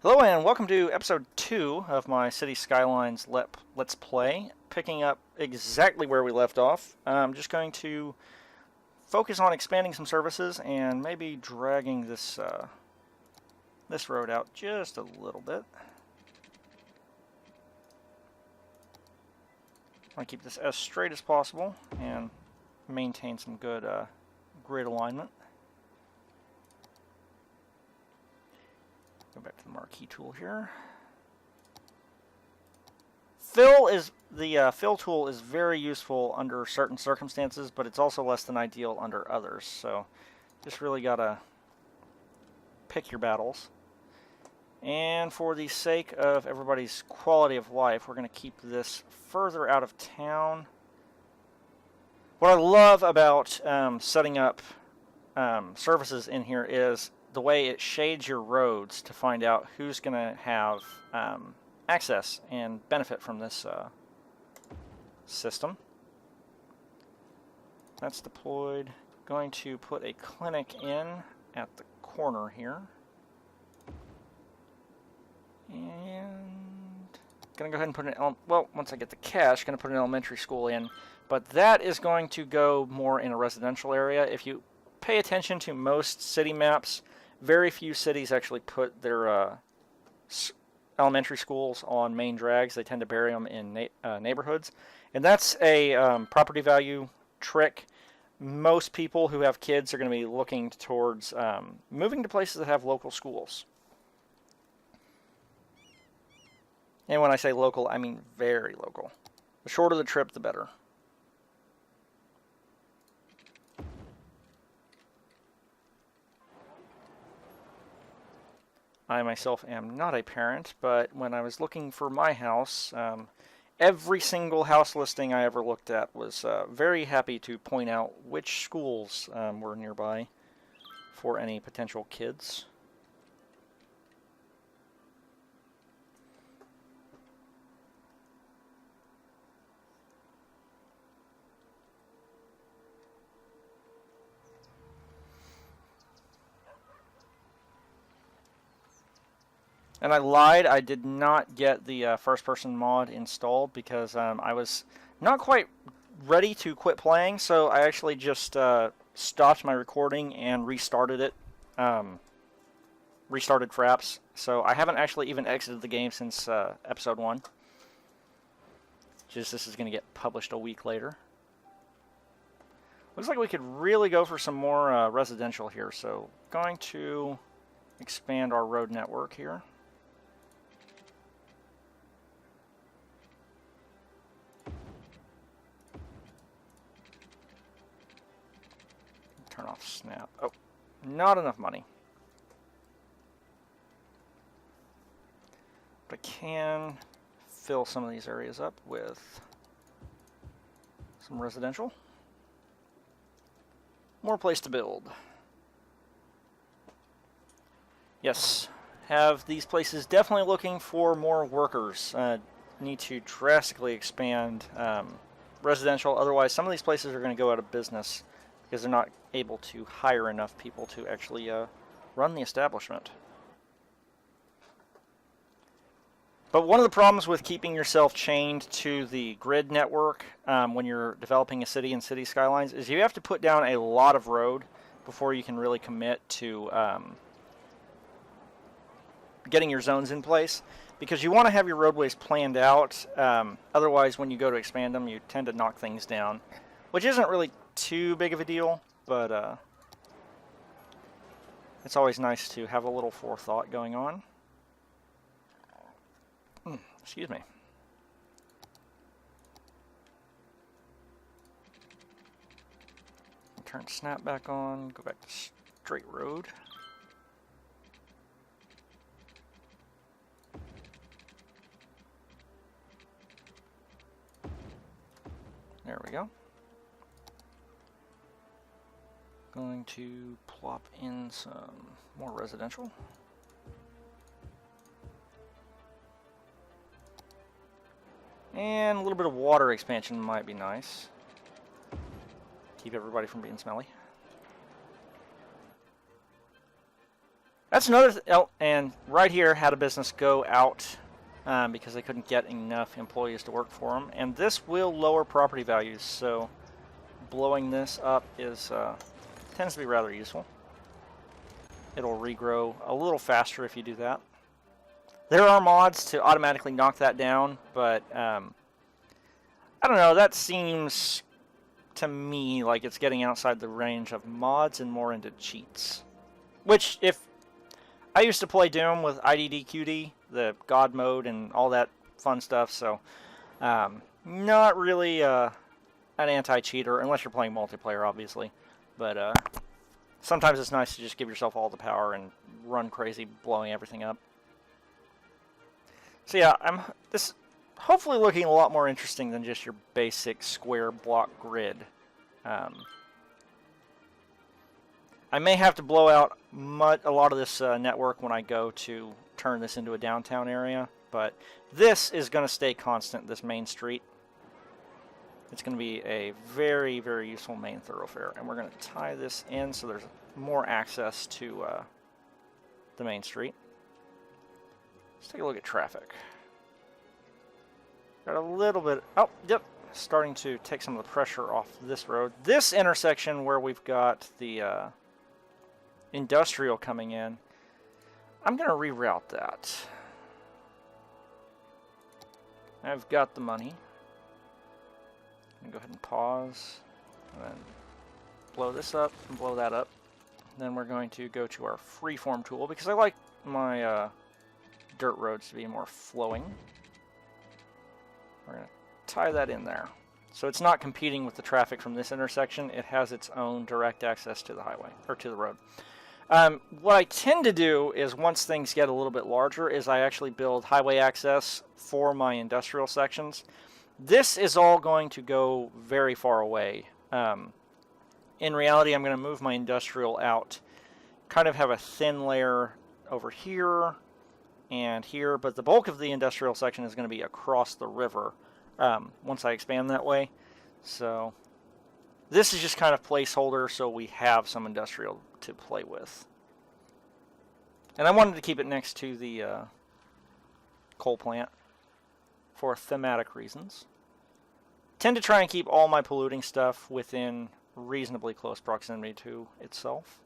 Hello and welcome to episode 2 of my City Skylines Let's Play, picking up exactly where we left off. I'm just going to focus on expanding some services and maybe dragging this road out just a little bit. I want to keep this as straight as possible and maintain some good grid alignment. Go back to the marquee tool here. Fill tool is very useful under certain circumstances, but it's also less than ideal under others. So just really gotta pick your battles. And for the sake of everybody's quality of life, we're gonna keep this further out of town. What I love about setting up services in here is the way it shades your roads to find out who's going to have access and benefit from this system. That's deployed. Going to put a clinic in at the corner here. And going to go ahead and put once I get the cash, going to put an elementary school in. But that is going to go more in a residential area. If you pay attention to most city maps, very few cities actually put their elementary schools on main drags. They tend to bury them in neighborhoods. And that's a property value trick. Most people who have kids are going to be looking towards moving to places that have local schools. And when I say local, I mean very local. The shorter the trip, the better. I myself am not a parent, but when I was looking for my house, every single house listing I ever looked at was very happy to point out which schools were nearby for any potential kids. And I lied, I did not get the first-person mod installed because I was not quite ready to quit playing, so I actually just stopped my recording and restarted it. Restarted Fraps. So I haven't actually even exited the game since episode 1. Just this is going to get published a week later. Looks like we could really go for some more residential here, so going to expand our road network here. Turn off snap. Oh, not enough money. But I can fill some of these areas up with some residential. More place to build. Yes, have these places definitely looking for more workers. Need to drastically expand residential, otherwise some of these places are going to go out of business because they're not able to hire enough people to actually run the establishment. But one of the problems with keeping yourself chained to the grid network when you're developing a city in City Skylines is you have to put down a lot of road before you can really commit to getting your zones in place, because you want to have your roadways planned out. Otherwise, when you go to expand them, you tend to knock things down, which isn't really too big of a deal, but it's always nice to have a little forethought going on. Excuse me. Turn snap back on, go back to straight road. There we go. Going to plop in some more residential. And a little bit of water expansion might be nice. Keep everybody from being smelly. That's another oh, and right here had a business go out because they couldn't get enough employees to work for them. And this will lower property values, so blowing this up is tends to be rather useful. It'll regrow a little faster if you do that. There are mods to automatically knock that down, but I don't know, that seems to me like it's getting outside the range of mods and more into cheats. Which, if I used to play Doom with IDDQD, the God mode and all that fun stuff, so not really an anti-cheater, unless you're playing multiplayer, obviously. But sometimes it's nice to just give yourself all the power and run crazy, blowing everything up. So yeah, this hopefully looking a lot more interesting than just your basic square block grid. I may have to blow out a lot of this network when I go to turn this into a downtown area, but this is going to stay constant, this main street. It's going to be a very, very useful main thoroughfare, and we're going to tie this in so there's more access to the main street. Let's take a look at traffic. Got a little bit, oh, yep, starting to take some of the pressure off this road. This intersection where we've got the industrial coming in, I'm going to reroute that. I've got the money. I'm going to go ahead and pause, and then blow this up and blow that up. Then we're going to go to our freeform tool, because I like my dirt roads to be more flowing. We're going to tie that in there. So it's not competing with the traffic from this intersection. It has its own direct access to the highway, or to the road. What I tend to do is, once things get a little bit larger, is I actually build highway access for my industrial sections. This is all going to go very far away. In reality, I'm going to move my industrial out, kind of have a thin layer over here and here, but the bulk of the industrial section is going to be across the river once I expand that way. So this is just kind of placeholder so we have some industrial to play with. And I wanted to keep it next to the coal plant for thematic reasons. Tend to try and keep all my polluting stuff within reasonably close proximity to itself.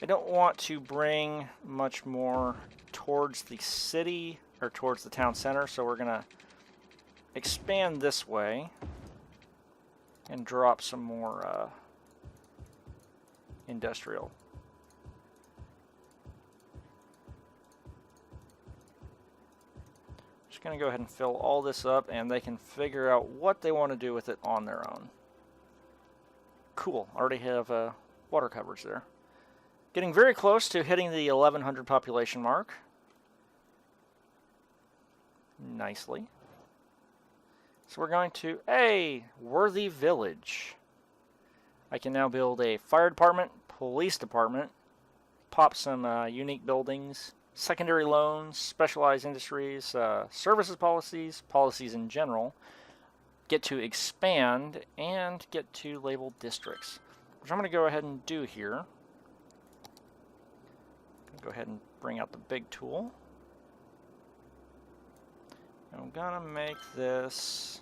I don't want to bring much more towards the city or towards the town center, so we're going to expand this way and drop some more industrial. Just going to go ahead and fill all this up, and they can figure out what they want to do with it on their own. Cool. Already have water coverage there. Getting very close to hitting the 1100 population mark. Nicely. So we're going to a worthy village. I can now build a fire department, police department, pop some unique buildings, secondary loans, specialized industries, services policies, policies in general, get to expand, and get to label districts, which I'm going to go ahead and do here. Go ahead and bring out the big tool. I'm going to make this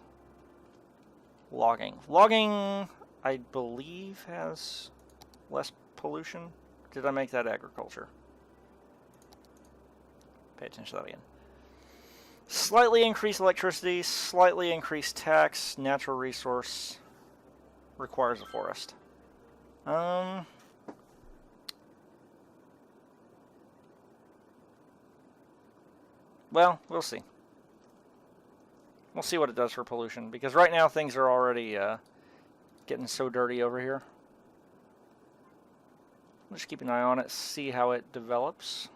logging. Logging, I believe, has less pollution. Did I make that agriculture? Pay attention to that again. Slightly increased electricity, slightly increased tax, natural resource, requires a forest. Well, we'll see. We'll see what it does for pollution, because right now things are already getting so dirty over here. We'll just keep an eye on it, see how it develops.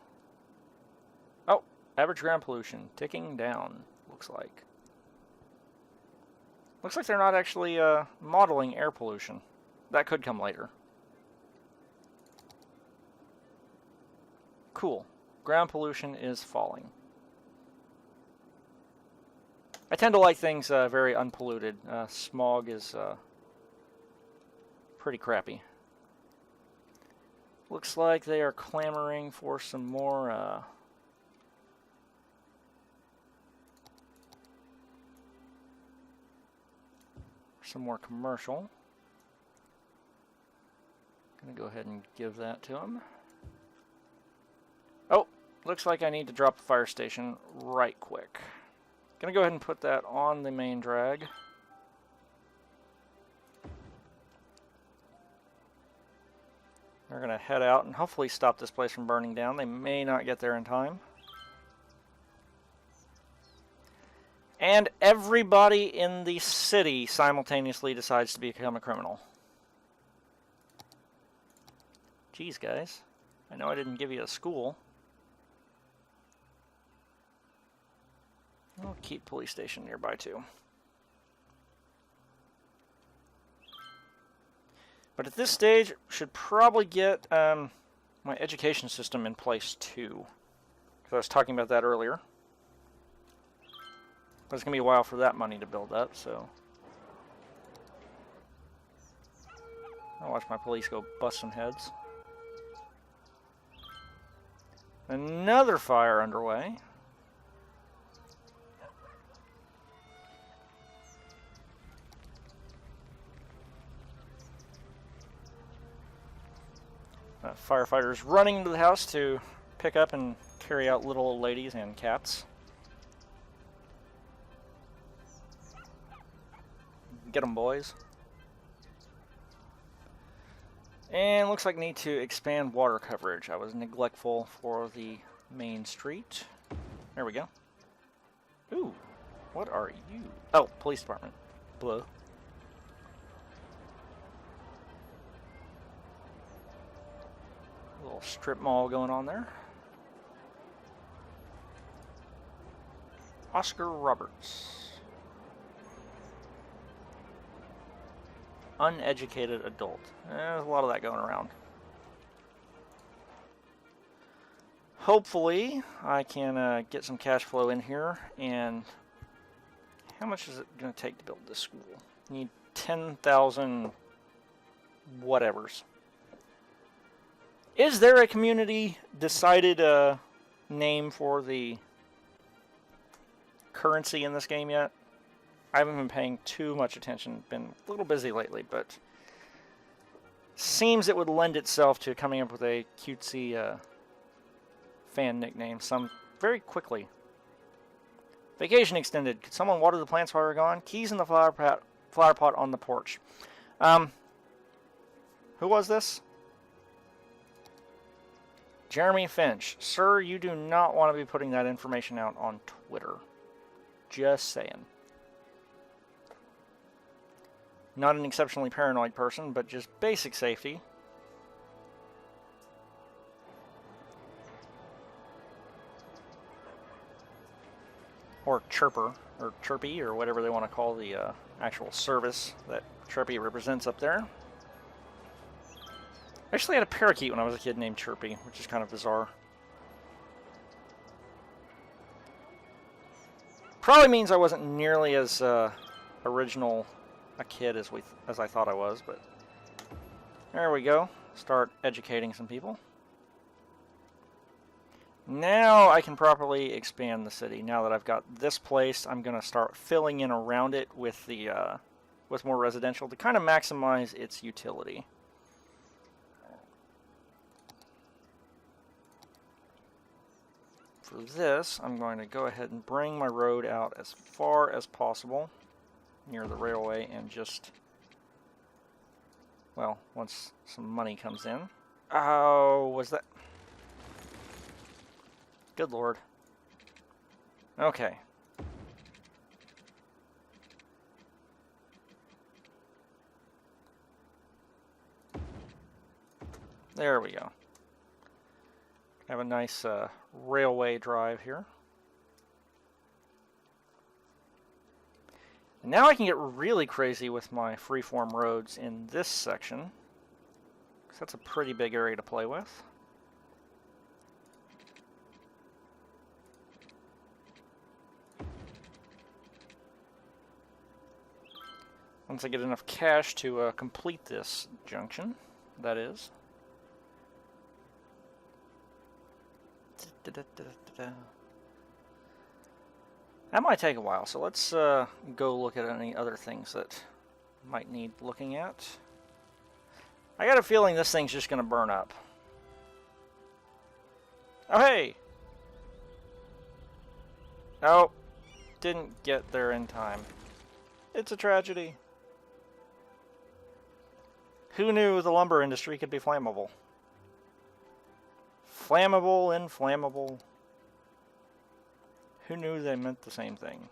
Oh, average ground pollution ticking down, looks like. Looks like they're not actually modeling air pollution. That could come later. Cool. Ground pollution is falling. I tend to like things very unpolluted. Smog is pretty crappy. Looks like they are clamoring for some more commercial. Gonna go ahead and give that to them. Oh, looks like I need to drop the fire station right quick. Gonna go ahead and put that on the main drag. They're gonna head out and hopefully stop this place from burning down. They may not get there in time. And everybody in the city simultaneously decides to become a criminal. Geez, guys. I know I didn't give you a school. I'll keep police station nearby too. But at this stage, should probably get my education system in place too. Because I was talking about that earlier. But it's going to be a while for that money to build up, so... I'll watch my police go bust some heads. Another fire underway. Firefighters running into the house to pick up and carry out little old ladies and cats. Get them, boys. And looks like I need to expand water coverage. I was neglectful for the main street. There we go. Ooh, what are you? Oh, police department. Blue. Little strip mall going on there. Oscar Roberts. Uneducated adult. There's a lot of that going around. Hopefully, I can get some cash flow in here. And how much is it going to take to build this school? Need 10,000 whatevers. Is there a community decided name for the currency in this game yet? I haven't been paying too much attention. Been a little busy lately, but seems it would lend itself to coming up with a cutesy fan nickname very quickly. Vacation extended. Could someone water the plants while we're gone? Keys in the flower pot on the porch. Who was this? Jeremy Finch. Sir, you do not want to be putting that information out on Twitter. Just saying. Not an exceptionally paranoid person, but just basic safety. Or Chirper, or Chirpy, or whatever they want to call the actual service that Chirpy represents up there. I actually had a parakeet when I was a kid named Chirpy, which is kind of bizarre. Probably means I wasn't nearly as original a kid as I thought I was, but there we go. Start educating some people. Now I can properly expand the city. Now that I've got this place, I'm going to start filling in around it with the with more residential to kind of maximize its utility. For this, I'm going to go ahead and bring my road out as far as possible near the railway and just, well, once some money comes in. Oh, was that? Good Lord. Okay. There we go. Have a nice railway drive here. And now I can get really crazy with my freeform roads in this section, because that's a pretty big area to play with. Once I get enough cash to complete this junction, that is. That might take a while, so let's go look at any other things that might need looking at. I got a feeling this thing's just going to burn up. Oh, hey! Oh, didn't get there in time. It's a tragedy. Who knew the lumber industry could be flammable? Flammable, inflammable. Who knew they meant the same thing?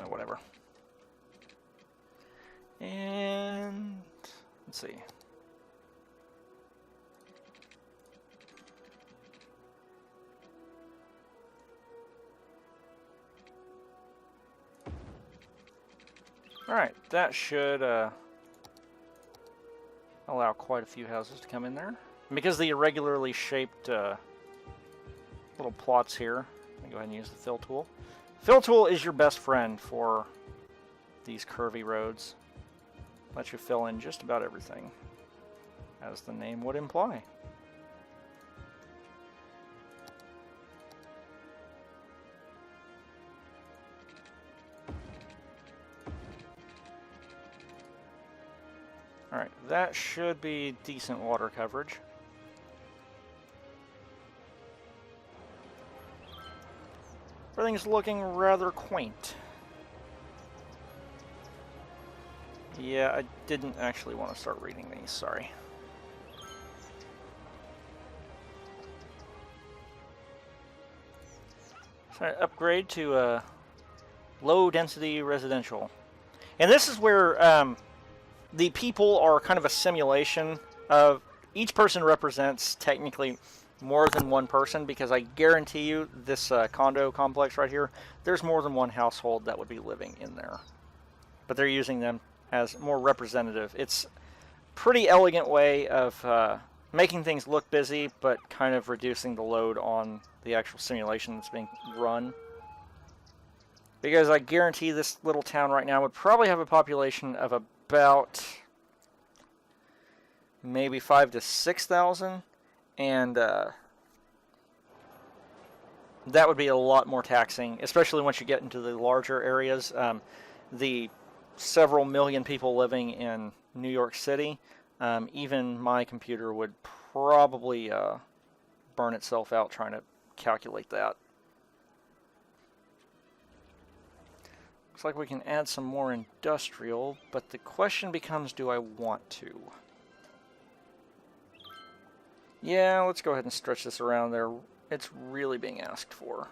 Whatever. And let's see. Alright, that should allow quite a few houses to come in there. And because the irregularly shaped little plots here, I'm going to go ahead and use the fill tool. Fill tool is your best friend for these curvy roads. Lets you fill in just about everything, as the name would imply. Alright, that should be decent water coverage. Everything's looking rather quaint. Yeah, I didn't actually want to start reading these, sorry. So I upgrade to low density residential. And this is where the people are kind of a simulation of each person represents technically more than one person, because I guarantee you this condo complex right here, there's more than one household that would be living in there. But they're using them as more representative. It's a pretty elegant way of making things look busy, but kind of reducing the load on the actual simulation that's being run. Because I guarantee this little town right now would probably have a population of about maybe 5,000 to 6,000. And that would be a lot more taxing, especially once you get into the larger areas. The several million people living in New York City, even my computer would probably burn itself out trying to calculate that. Looks like we can add some more industrial, but the question becomes, do I want to? Yeah, let's go ahead and stretch this around there. It's really being asked for.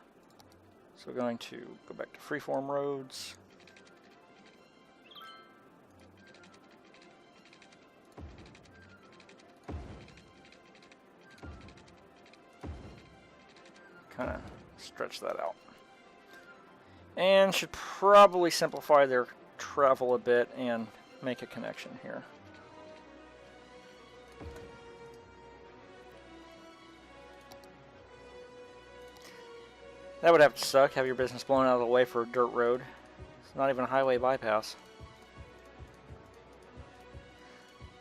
So we're going to go back to freeform roads. Kind of stretch that out. And should probably simplify their travel a bit and make a connection here. That would have to suck, have your business blown out of the way for a dirt road. It's not even a highway bypass.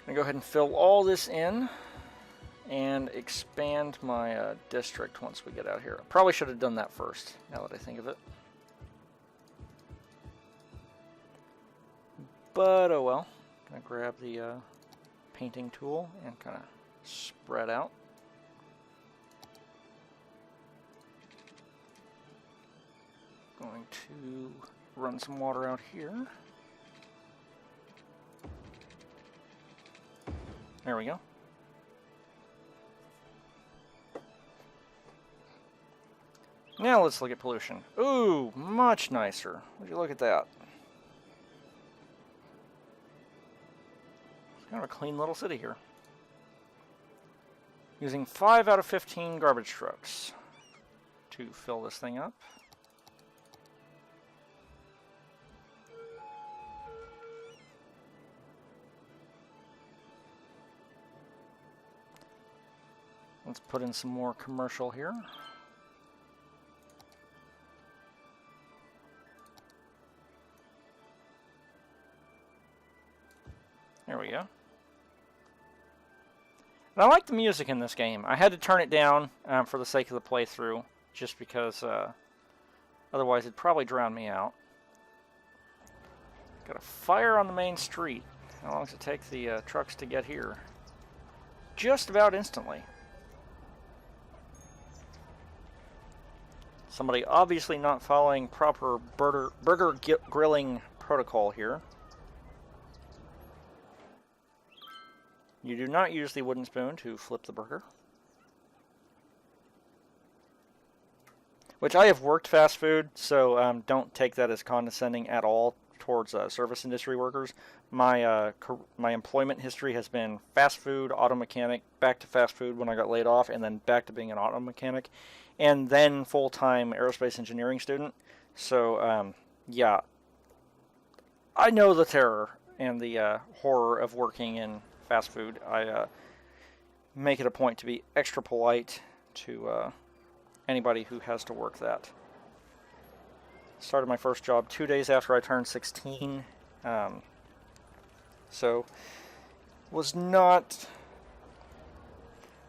I'm going to go ahead and fill all this in and expand my district once we get out here. I probably should have done that first, now that I think of it. But oh well. I'm going to grab the painting tool and kind of spread out. Going to run some water out here. There we go. Now let's look at pollution. Ooh, much nicer. Would you look at that? It's kind of a clean little city here. Using 5 out of 15 garbage trucks to fill this thing up. Let's put in some more commercial here. There we go. And I like the music in this game. I had to turn it down for the sake of the playthrough, just because otherwise it'd probably drown me out. Got a fire on the main street. How long does it take the trucks to get here? Just about instantly. Somebody obviously not following proper burger grilling protocol here. You do not use the wooden spoon to flip the burger. Which I have worked fast food, so don't take that as condescending at all towards service industry workers. My employment history has been fast food, auto mechanic, back to fast food when I got laid off, and then back to being an auto mechanic, and then full-time aerospace engineering student. So, yeah, I know the terror and the horror of working in fast food. I make it a point to be extra polite to anybody who has to work that. Started my first job 2 days after I turned 16. So was not,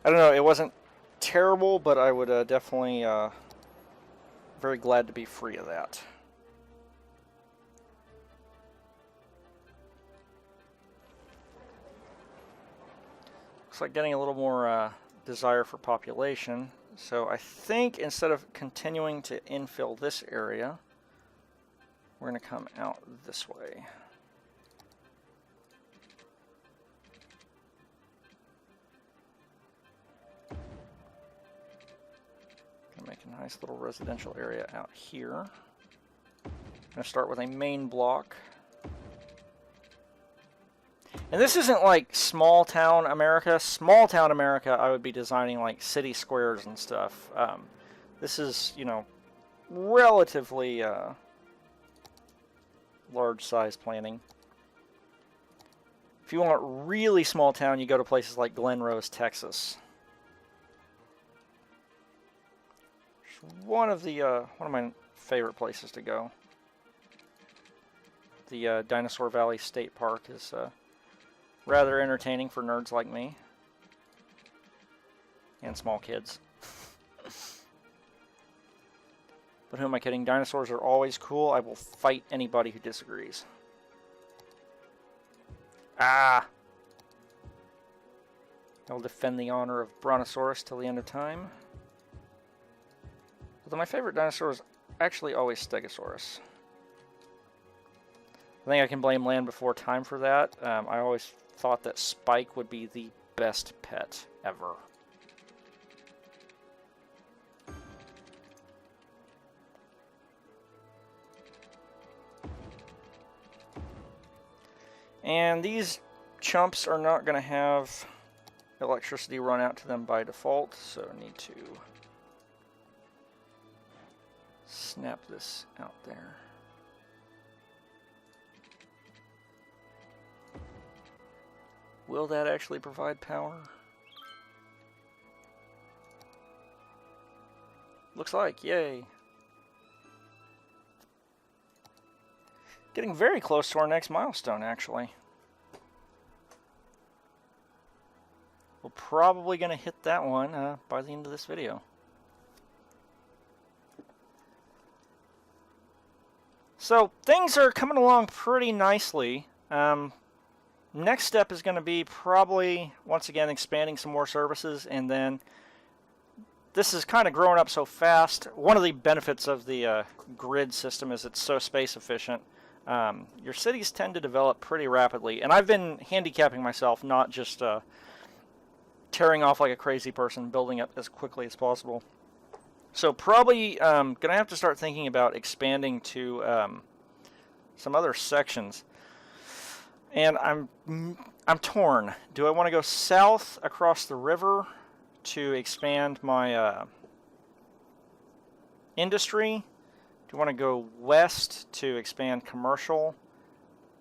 I don't know, it wasn't terrible, but I would definitely very glad to be free of that. Looks like getting a little more desire for population. So I think instead of continuing to infill this area, we're going to come out this way. Gonna make a nice little residential area out here. I'm going to start with a main block. And this isn't like small town America. Small town America, I would be designing like city squares and stuff. This is, you know, relatively large size planning. If you want really small town, you go to places like Glen Rose, Texas. It's one of my favorite places to go. The Dinosaur Valley State Park is rather entertaining for nerds like me. And small kids. But who am I kidding? Dinosaurs are always cool. I will fight anybody who disagrees. Ah! I will defend the honor of Brontosaurus till the end of time. Although my favorite dinosaur is actually always Stegosaurus. I think I can blame Land Before Time for that. I always thought that Spike would be the best pet ever. And these chumps are not going to have electricity run out to them by default, so I need to snap this out there. Will that actually provide power? Looks like, yay. Getting very close to our next milestone, actually. We're probably going to hit that one by the end of this video. So, things are coming along pretty nicely. Next step is going to be probably, once again, expanding some more services, and then this is kind of growing up so fast. One of the benefits of the grid system is it's so space efficient. Your cities tend to develop pretty rapidly, and I've been handicapping myself, not just tearing off like a crazy person, building up as quickly as possible. So probably going to have to start thinking about expanding to some other sections. And I'm torn. Do I want to go south across the river to expand my industry? Do I want to go west to expand commercial?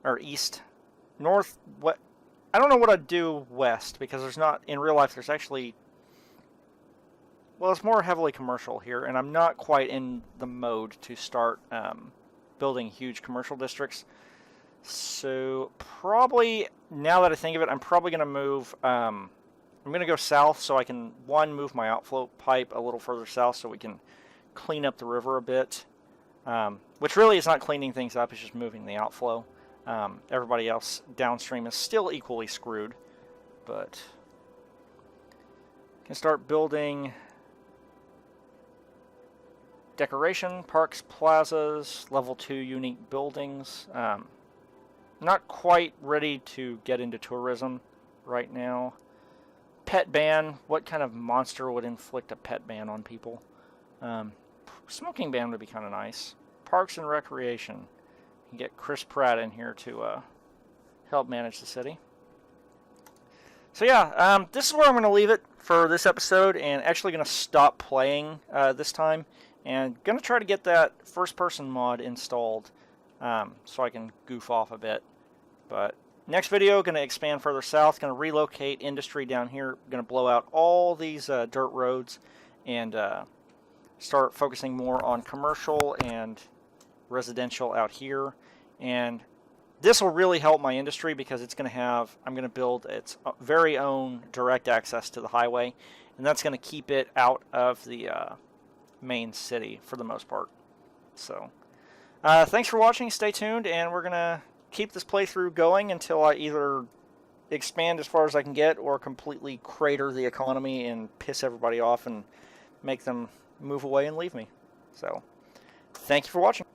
Or east? North? What? I don't know what I'd do west, because there's not, in real life, there's actually well, it's more heavily commercial here, and I'm not quite in the mode to start building huge commercial districts. So probably, now that I think of it, I'm probably going to move, I'm going to go south so I can, one, move my outflow pipe a little further south so we can clean up the river a bit, which really is not cleaning things up, it's just moving the outflow. Everybody else downstream is still equally screwed, but can start building decoration, parks, plazas, level 2 unique buildings. Not quite ready to get into tourism right now. Pet ban. What kind of monster would inflict a pet ban on people? Smoking ban would be kind of nice. Parks and recreation. You can get Chris Pratt in here to help manage the city. So yeah, this is where I'm going to leave it for this episode, and actually going to stop playing this time, and going to try to get that first-person mod installed so I can goof off a bit. But next video, going to expand further south, going to relocate industry down here, going to blow out all these dirt roads, and start focusing more on commercial and residential out here. And this will really help my industry because it's going to have, I'm going to build its very own direct access to the highway, and that's going to keep it out of the main city for the most part. So thanks for watching, stay tuned, and we're going to keep this playthrough going until I either expand as far as I can get or completely crater the economy and piss everybody off and make them move away and leave me. So thank you for watching.